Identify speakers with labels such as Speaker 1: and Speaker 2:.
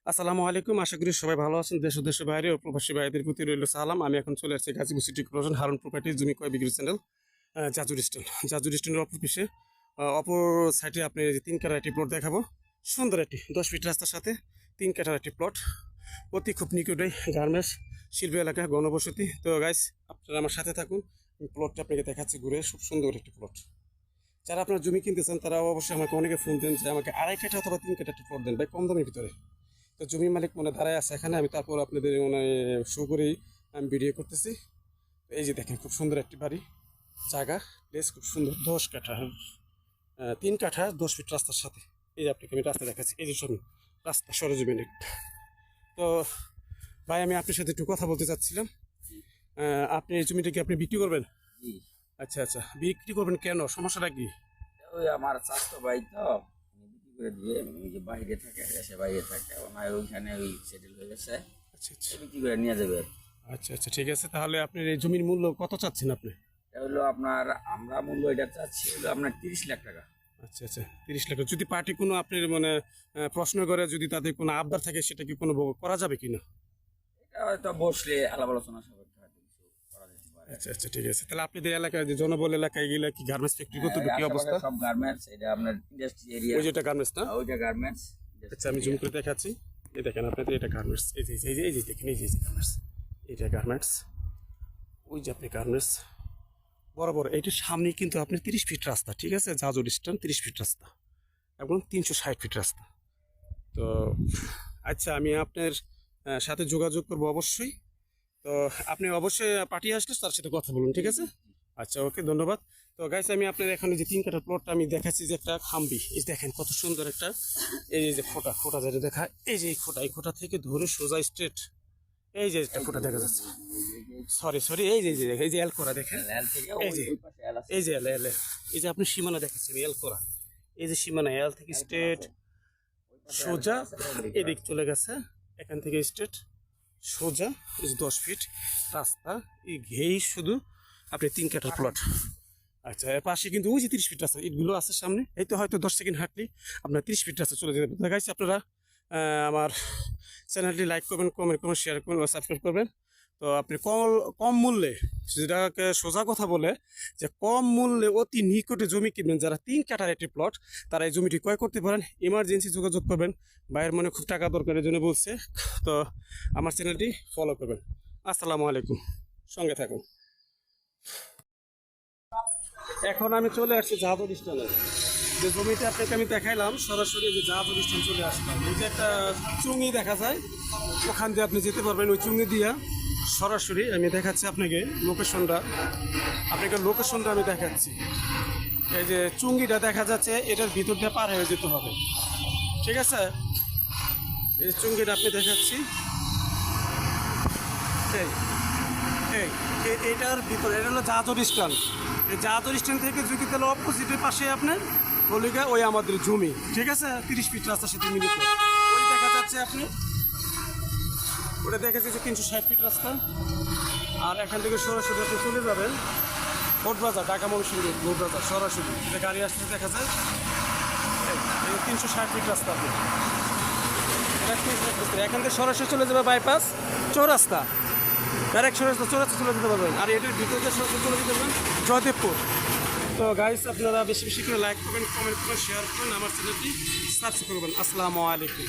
Speaker 1: আসসালামু আলাইকুম। আশা করি সবাই ভালো আছেন। দেশ ও দেশের বাইরে ও প্রবাসী ভাইদের প্রতি রইল সালাম। আমি এখন চলে আসছি Gazipur city corporation Harun properties জমি ক্রয় বিক্রি চ্যানেল জাজুর স্ট্যান্ড। জাজুর স্ট্যান্ডের অপর পিছে অপর সাইডে আপনি যে 3 কাঠার একটি প্লট দেখাবো। সুন্দর একটি 10 ফিট রাস্তার সাথে 3 কাঠার একটি প্লট, অতি খুব নিকটেই গার্মেন্টস শিল্প এলাকা, গণবসতি। তো গাইস, আপনারা আমার সাথে থাকুন। আমি প্লটটা আপনাকে দেখাচ্ছি ঘুরে। খুব সুন্দর একটি প্লট। যারা আপনার জমি কিনতে চান তারা অবশ্যই আমাকে অনেকে ফোন দেন যে আমাকে 2.5 কাঠা অথবা 3 কাঠা একটা প্লট দেন ভাই, কম দামের ভিতরে। তো জমির মালিক দাঁড়ায় আছে এখানে, আমি তারপর আপনাদের শো করেই আমি ভিডিও করতেছি। এই যে দেখেন, খুব সুন্দর একটি বাড়ি, জায়গা, প্লেস খুব সুন্দর। 10 কাঠা 3 কাঠা 10 ফিট রাস্তার সাথে। এই যে আপনাকে আমি রাস্তা দেখাচ্ছি, এই যে শুনুন রাস্তা সরজমিনে। তো ভাই, আমি আপনার সাথে একটু কথা বলতে চাচ্ছিলাম। আপনি এই জমিটা কি আপনি বিক্রি করবেন?
Speaker 2: জি।
Speaker 1: আচ্ছা আচ্ছা, বিক্রি করবেন কেন? সমস্যাটা কি?
Speaker 2: ওই আমার স্বাস্থ্য ভাই তো উনি বিক্রি করে দিয়ে ওই যে বাইরে থাকে, দেশে বাইরে থাকে, ওনার ওইখানে ওই সেটেল হয়ে গেছে,
Speaker 1: আচ্ছা আচ্ছা
Speaker 2: বিক্রি করে নিয়ে যাবে।
Speaker 1: আচ্ছা আচ্ছা, ঠিক আছে। তাহলে আপনার এই জমির মূল্য কত চাচ্ছেন আপনি?
Speaker 2: এটা হলো আপনার, আমরা মূল্য এটা চাচ্ছি হলো আপনার 30 লাখ টাকা।
Speaker 1: আচ্ছা আচ্ছা, 30 লাখ। যদি পার্টি কোনো আপনার প্রশ্ন করে, যদি তাদের কোনো আবদার থাকে, সেটা কি কোনো করা যাবে কিনা?
Speaker 2: এটা হয়তো বসলে আলাপ আলোচনা সাপেক্ষে হয়তো কিছু করা যেতে পারে।
Speaker 1: আচ্ছা আচ্ছা, ঠিক আছে। তাহলে আপনাদের এলাকায় যে জনবল এলাকায় গেলে কি গার্মেন্টস ফ্যাক্টরি কত কি
Speaker 2: আশেপাশে
Speaker 1: অবস্থা?
Speaker 2: সব গার্মেন্টস, এটা আপনার ইন্ডাস্ট্রি এরিয়া।
Speaker 1: ওই যেটা গার্মেন্টস না?
Speaker 2: ওইটা গার্মেন্টস।
Speaker 1: আচ্ছা, আমি জুম করে দেখাচ্ছি। এই দেখেন আপনাদের এটা গার্মেন্টস। এই যে এই যে এই যে দেখেন, এই যে গার্মেন্টস, এটা গার্মেন্টস। ওই যে আপনি গার্মেন্টস বরাবর এইটার সামনে কিন্তু আপনি 30 ফিট রাস্তা, ঠিক আছে? জাজুর স্ট্যান্ড 30 ফিট রাস্তা এবং 360 ফিট রাস্তা। তো আচ্ছা, আমি আপনার সাথে যোগাযোগ করবো অবশ্যই। তো আপনি অবশ্যই পার্টি আসলে তার সাথে কথা বলুন, ঠিক আছে? আচ্ছা, ওকে, ধন্যবাদ। তো গাইস, আমি আপনার এখানে যে 3 কাঠার প্লটটা আমি দেখাচ্ছি, যে একটা খাম্বি, এই দেখেন কত সুন্দর একটা, এই যে ফোটা ফোটা যেটা দেখা, এই যে এই খোটা থেকে ধরে সোজা স্ট্রেট, এই যে একটা ফোটা দেখা যাচ্ছে। সরি সরি, এই যে এই যে এল করা দেখেন,
Speaker 2: এল থেকে
Speaker 1: এই যে
Speaker 2: ওই পাশে এল আছে।
Speaker 1: এই যে এল এল, এই যে আপনি সীমানা দেখাচ্ছেন এল করা, এই যে সীমানা এল থেকে স্ট্রেট সোজা এদিক চলে গেছে। এখান থেকে স্ট্রেট সোজা এই যে 10 ফিট রাস্তা, এই ঘেই শুধু আপনি 3 কাঠার প্লট। আচ্ছা, এর পাশে কিন্তু ওই যে 30 ফিট রাস্তা ইটগুলো আছে সামনে, এই তো হয়তো 10 সেকেন্ড হাঁটলি আপনার 30 ফিট রাস্তা চলে যেতে পারে। গাইস, আপনারা আমার চ্যানেলটি লাইক করবেন, কমেন্ট করবেন, শেয়ার করবেন ও সাবস্ক্রাইব করবেন। তো আপনি কম মূল্যে, যেটাকে সোজা কথা বলে যে কম মূল্যে অতি নিকটে জমি কিনবেন, যারা 3 কাঠার একটি প্লট, তারা এই জমিটি ক্রয় করতে পারেন। ইমার্জেন্সি যোগাযোগ করবেন, ভাইয়ের মনে খুব টাকা দরকার, এই জন্য বলছে। তো আমার চ্যানেলটি ফলো করবেন। আসসালামু আলাইকুম, সঙ্গে থাকুন। এখন আমি চলে আসছি জাহাজর স্ট্যান্ডে, যে জমিটা আপনাকে আমি দেখাইলাম সরাসরি, যে জাহাজর স্ট্যান্ড চলে আসলাম। এই যে একটা চুঙ্গি দেখা যায়, ওখান দিয়ে আপনি যেতে পারবেন। ওই চুঙ্গি দিয়া সরাসরি আমি দেখাচ্ছি আপনাকে লোকেশনটা, আমি দেখাচ্ছি। এই যে চুঙ্গিটা দেখা যাচ্ছে, এটার ভিতর দিয়ে পার হয়ে যেতে হবে, ঠিক আছে? এই চুঙ্গিটা আপনি দেখাচ্ছি, এই এইটার ভিতরে, এটা হলো জাহাজর স্ট্যান্ড। এই জাহাজর স্ট্যান্ড থেকে যদি তাহলে অপোজিটের পাশে আপনার হলিগা ওই আমাদের জমি, ঠিক আছে? 30 ফিট রাস্তার সাথে মিলিত ওই দেখা যাচ্ছে, আপনি ওটা দেখা যাচ্ছে 360 ফিট রাস্তা। আর এখান থেকে সরাসরি আপনি চলে যাবেন বোট বাজার, ঢাকা ময়মনসিংহ বোট বাজার, সরাসরি যে গাড়ি আসতে দেখা যায়। এই 360 ফিট রাস্তা আপনি এখান থেকে সরাসরি চলে যাবে বাইপাস চৌরাস্তা, ডাইরেক্ট সরাসরি চৌরাস্তা চলে যেতে পারবেন। আর এটার ভিতরে সরাসরি চলে যেতে পারবেন জয়দেবপুর। তো গাইস, আপনারা বেশি বেশি করে লাইক করবেন, কমেন্ট করবেন, শেয়ার করবেন, আমার চ্যানেলটি সাবস্ক্রাইব করবেন। আসসালামু আলাইকুম।